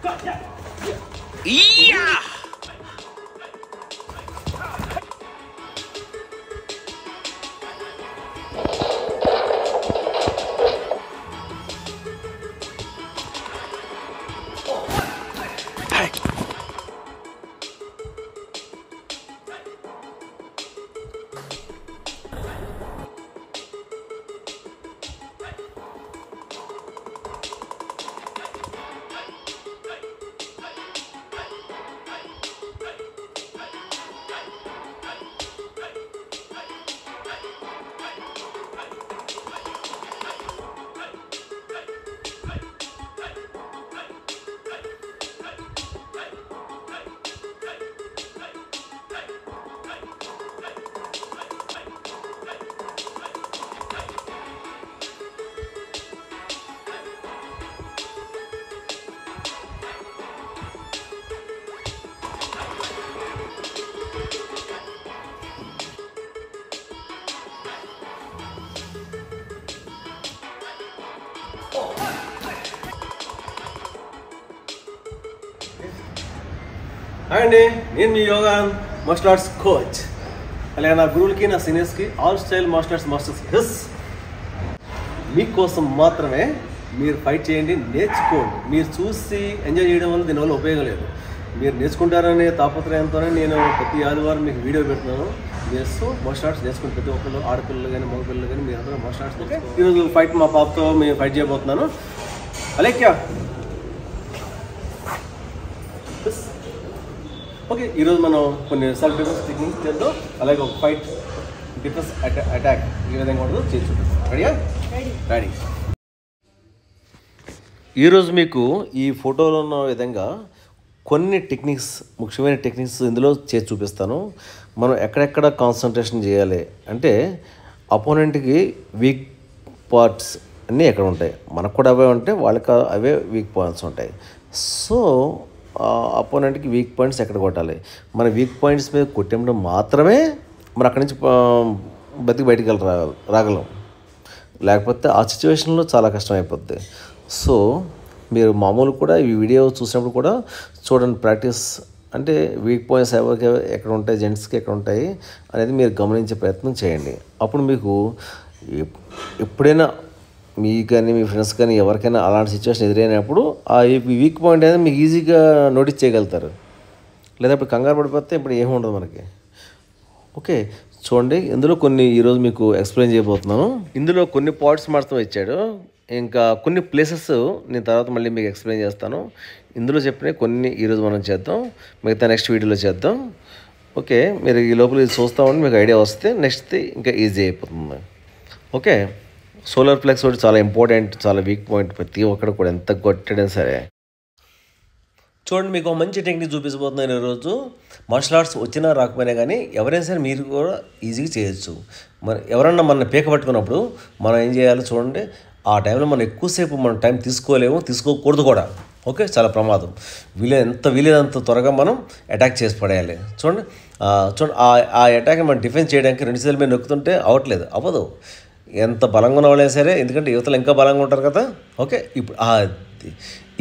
Hi అండి, నేను మీ యోగా మార్షల్ ఆర్ట్స్ కోచ్. అలాగే నా గురువులకి, నా సీనియర్స్కి, all style martial arts masters మీకోసం మాత్రమే. మీరు ఫైట్ చేయండి, నేర్చుకోండి. మీరు చూసి ఎంజాయ్ చేయడం వల్ల దీనివల్ల ఉపయోగం లేదు. మీరు నేర్చుకుంటారనే తాపత్రయంతోనే నేను ప్రతి ఆదివారం మీకు వీడియో పెడుతున్నాను. చేస్తూ మార్షల్ ఆర్ట్స్ నేర్చుకుని ప్రతి ఒక్కళ్ళు, ఆడపిల్లలు కానీ మగపిల్లలు కానీ మీరు అందరూ మార్షల్ ఆర్ట్స్ ఓకే. ఈరోజు ఫైట్ మా పాపతో మేము ఫైట్ చేయబోతున్నాను. అలేక్యా ఓకే. ఈరోజు మనం కొన్ని సెల్ఫ్ డిఫెన్స్ టెక్నిక్స్ చేద్దాం. అలాగే ఒక ఫైట్ డిఫెన్స్ అటాక్ ఈ విధంగా ఉండదు చేసి చూపిస్తాం. రెడీయా? రెడీ. ఈరోజు మీకు ఈ ఫోటోలో ఉన్న విధంగా కొన్ని టెక్నిక్స్, ముఖ్యమైన టెక్నిక్స్ ఇందులో చేసి చూపిస్తాను. మనం ఎక్కడెక్కడ కాన్సన్ట్రేషన్ చేయాలి అంటే అపోనెంట్కి వీక్ పార్ట్స్ అన్నీ ఎక్కడ ఉంటాయి, మనకు కూడా అవే ఉంటాయి, వాళ్ళకి అవే వీక్ పాయింట్స్ ఉంటాయి. సో అపోనెంట్కి వీక్ పాయింట్స్ ఎక్కడ కొట్టాలి, మన వీక్ పాయింట్స్ మీద కొట్టినప్పుడు మాత్రమే మనం అక్కడి నుంచి బయటికి రాగలం. లేకపోతే ఆ సిచ్యువేషన్లో చాలా కష్టం అయిపోద్ది. సో మీరు మామూలు కూడా ఈ వీడియో చూసినప్పుడు కూడా చూడండి, ప్రాక్టీస్ అంటే వీక్ పాయింట్స్ ఎవరికి ఎక్కడ ఉంటాయి, జెంట్స్కి ఎక్కడ ఉంటాయి అనేది మీరు గమనించే ప్రయత్నం చేయండి. అప్పుడు మీకు ఎప్పుడైనా మీకు కానీ మీ ఫ్రెండ్స్ కానీ ఎవరికైనా అలాంటి సిచ్యువేషన్ ఎదురైనప్పుడు ఆ వీక్ పాయింట్ అనేది మీకు ఈజీగా నోటీస్ చేయగలుగుతారు. లేదా ఇప్పుడు కంగారు పడిపోతే ఇప్పుడు ఏమి ఉండదు మనకి. ఓకే చూడండి, ఇందులో కొన్ని ఈరోజు మీకు ఎక్స్ప్లెయిన్ చేయబోతున్నాను. ఇందులో కొన్ని పార్ట్స్ మాత్రం ఇచ్చాడు, ఇంకా కొన్ని ప్లేసెస్ నేను తర్వాత మళ్ళీ మీకు ఎక్స్ప్లెయిన్ చేస్తాను. ఇందులో చెప్పిన కొన్ని ఈరోజు మనం చేద్దాం, మిగతా నెక్స్ట్ వీడియోలో చేద్దాం. ఓకే, మీరు ఈ లోపల ఇది చూస్తామని మీకు ఐడియా వస్తే నెక్స్ట్ ఇంకా ఈజీ అయిపోతుంది. ఓకే, సోలార్ ఫ్లెక్స్ ఒకటి చాలా ఇంపార్టెంట్, చాలా వీక్ పాయింట్. ప్రతి ఒక్కరు కూడా ఎంత కొట్టడం సరే. చూడండి, మీకు ఒక మంచి టెక్నిక్ చూపించబోతున్నాను ఈరోజు. మార్షల్ ఆర్ట్స్ వచ్చినా రాకపోయినా కానీ ఎవరైనా సరే మీరు కూడా ఈజీగా చేయొచ్చు. ఎవరన్నా మన పీక పట్టుకున్నప్పుడు మనం ఏం చేయాలో చూడండి. ఆ టైంలో మనం ఎక్కువసేపు మనం టైం తీసుకోకూడదు కూడా. ఓకే, చాలా ప్రమాదం. ఎంత వీలైనంత త్వరగా మనం అటాక్ చేసి పడేయాలి. చూడండి ఆ అటాక్ మనం డిఫెన్స్ చేయడానికి 2 చేతుల మీద నొక్కుతుంటే అవ్వదు. ఎంత బలంగా ఉన్న వాళ్ళైనా సరే, ఎందుకంటే యువతలు ఇంకా బలంగా ఉంటారు కదా. ఓకే, ఇప్పుడు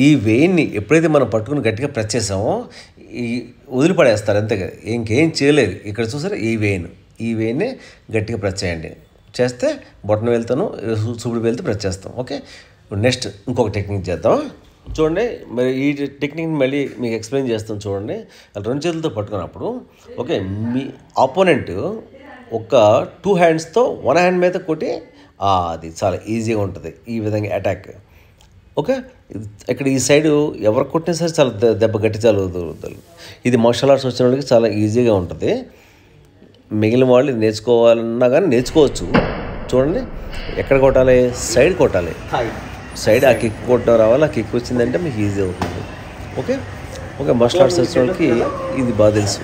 ఈ వేయిన్ని ఎప్పుడైతే మనం పట్టుకుని గట్టిగా ప్రెస్ చేసామో వదిలిపడేస్తారు అంతే కదా, ఇంకేం చేయలేదు. ఇక్కడ చూసారా, ఈ వేయిన్ని గట్టిగా ప్రెస్ చేయండి. చేస్తే బొట్టన వెళ్తాను, చూపుడు వెళ్తే ప్రెస్ చేస్తాం. ఓకే, నెక్స్ట్ ఇంకొక టెక్నిక్ చేద్దాం. చూడండి, మరి ఈ టెక్నిక్ని మళ్ళీ మీకు ఎక్స్ప్లెయిన్ చేస్తాను. చూడండి, 2 చేతులతో పట్టుకున్నప్పుడు ఓకే, మీ ఆపోనెంట్ ఒక 2 హ్యాండ్స్తో 1 హ్యాండ్ మీద కొట్టి అది చాలా ఈజీగా ఉంటుంది ఈ విధంగా అటాక్. ఓకే, ఇక్కడ ఈ సైడు ఎవరు కొట్టినా సరే చాలా దెబ్బ గట్టి చదువుతుంది. ఇది మార్షల్ ఆర్ట్స్ వచ్చిన వాళ్ళకి చాలా ఈజీగా ఉంటుంది. మిగిలిన వాళ్ళు ఇది నేర్చుకోవాలన్నా కానీ నేర్చుకోవచ్చు. చూడండి, ఎక్కడ కొట్టాలి, సైడ్ కొట్టాలి. సైడ్ ఆ కిక్ కొట్టడం రావాలి. ఆ కిక్ వచ్చిందంటే మీకు ఈజీ అవుతుంది. ఓకే, మార్షల్ ఆర్ట్స్ వచ్చిన వాళ్ళకి ఇది బాగా తెలుసు.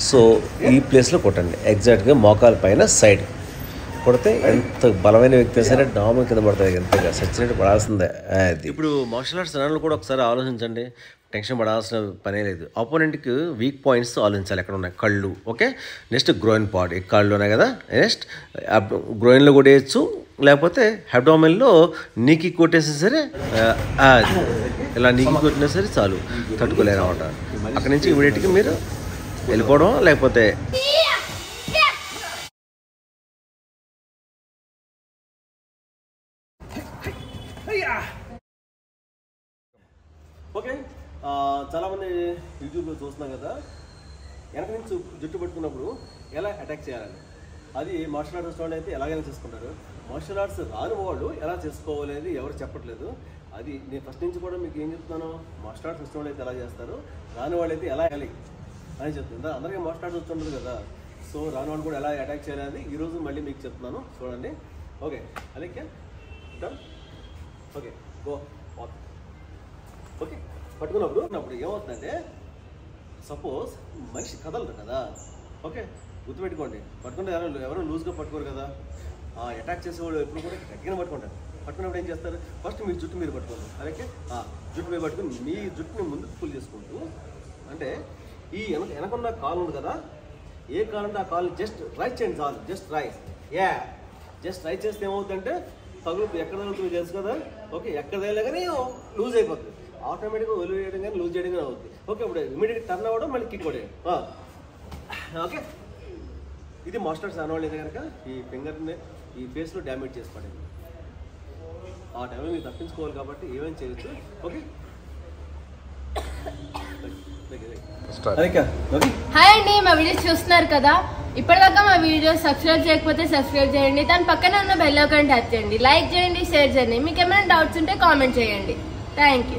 సో ఈ ప్లేస్లో కొట్టండి, ఎగ్జాక్ట్గా మోకాల పైన సైడ్. కొడితే ఎంత బలమైన వ్యక్తి సరే డాము కింద పడుతుంది, ఎంతగా సచ్చినట్టు పడాల్సిందే. అది ఇప్పుడు మార్షల్ ఆర్ట్స్ రన్లు కూడా ఒకసారి ఆలోచించండి, టెన్షన్ పడాల్సిన పనే లేదు. ఆపోనెంట్కి వీక్ పాయింట్స్ ఆలోచించాలి ఎక్కడ ఉన్నాయి. కళ్ళు, ఓకే. నెక్స్ట్ గ్రోయిన్ పార్ట్, ఈ కాళ్ళు ఉన్నాయి కదా, నెక్స్ట్ గ్రోయిన్లో కొట్టేయచ్చు, లేకపోతే అబ్డామిన్లో నీకి కొట్టేసినా సరే, ఇలా నీకి కొట్టినా సరే చాలు, తట్టుకోలేరు అనమాట. అక్కడి నుంచి ఇమీడియట్గా మీరు వెళ్ళిపోవడం, లేకపోతే ఓకే. చాలామంది యూట్యూబ్లో చూస్తున్నాం కదా, వెనక నుంచి జుట్టు పట్టుకున్నప్పుడు ఎలా అటాక్ చేయాలని, అది మార్షల్ ఆర్ట్స్ వాళ్ళు అయితే ఎలాగైనా చేసుకుంటారు. మార్షల్ ఆర్ట్స్ రాని వాళ్ళు ఎలా చేసుకోవాలి అనేది ఎవరు చెప్పట్లేదు. అది నేను ఫస్ట్ నుంచి కూడా మీకు ఏం చెప్తున్నాను, మార్షల్ ఆర్ట్స్ వచ్చిన వాళ్ళు అయితే ఎలా చేస్తారు, రాని వాళ్ళు అయితే ఎలా వెళ్ళి అని చెప్తుంది. అందరికీ మార్షల్ ఆర్ట్స్ వస్తుంటుంది కదా, సో రాని వాళ్ళు కూడా ఎలా అటాక్ చేయాలి అనేది ఈరోజు మళ్ళీ మీకు చెప్తున్నాను, చూడండి. ఓకే, అదే డన్. Okay, go. ఓకే, పట్టుకున్నప్పుడు ఏమవుతుందంటే, సపోజ్ మనిషి కదలరు కదా, ఓకే, గుర్తుపెట్టుకోండి. పట్టుకుంటే ఎవరు లూజ్గా పట్టుకోరు కదా, అటాక్ చేసేవాళ్ళు ఎప్పుడు కూడా గట్టిగా పట్టుకుంటారు. పట్టుకున్నప్పుడు ఏం చేస్తారు, ఫస్ట్ మీ జుట్టు మీరు పట్టుకోండి, అలాగే జుట్టు మీద పట్టుకుని మీ జుట్టుని ముందుకు పుల్ చేసుకుంటూ, అంటే ఈ వెనకున్న కాలు ఉంది కదా, ఏ కాలు అంటే ఆ కాలు జస్ట్ రైట్ చేయండి చాలు, జస్ట్ రైట్. జస్ట్ రైట్ చేస్తే ఏమవుతుందంటే తగులు ఎక్కడ తగులుతుంది తెలుసు కదా, ఓకే, ఎక్కడ తగిలే కానీ లూజ్ అయిపోతుంది, ఆటోమేటిక్గా ఒలివ్ చేయడం కానీ లూజ్ చేయడం కానీ అవుతుంది. ఓకే, ఇప్పుడు ఇమీడియట్గా టర్న్ అవ్వడం, మళ్ళీ కిక్ కొట్టేయడం. ఓకే, ఇది మార్షల్ ఆర్ట్స్ అనేవాళ్ళు అయితే కనుక ఈ ఫింగర్ని ఈ ఫేస్లో డ్యామేజ్ చేసి పడేది, ఆ టైంలో మీరు తప్పించుకోవాలి కాబట్టి ఏమేమి చేయొచ్చు. ఓకే, హాయ్ అండి, మా వీడియోస్ చూస్తున్నారు కదా, ఇప్పటిదాకా మా వీడియోస్ సబ్స్క్రైబ్ చేయకపోతే సబ్స్క్రైబ్ చేయండి, దాని పక్కన ఉన్న బెల్ ఐకాన్ ట్యాప్ చేయండి, లైక్ చేయండి, షేర్ చేయండి, మీకు ఏమైనా డౌట్స్ ఉంటే కామెంట్ చేయండి. Thank you.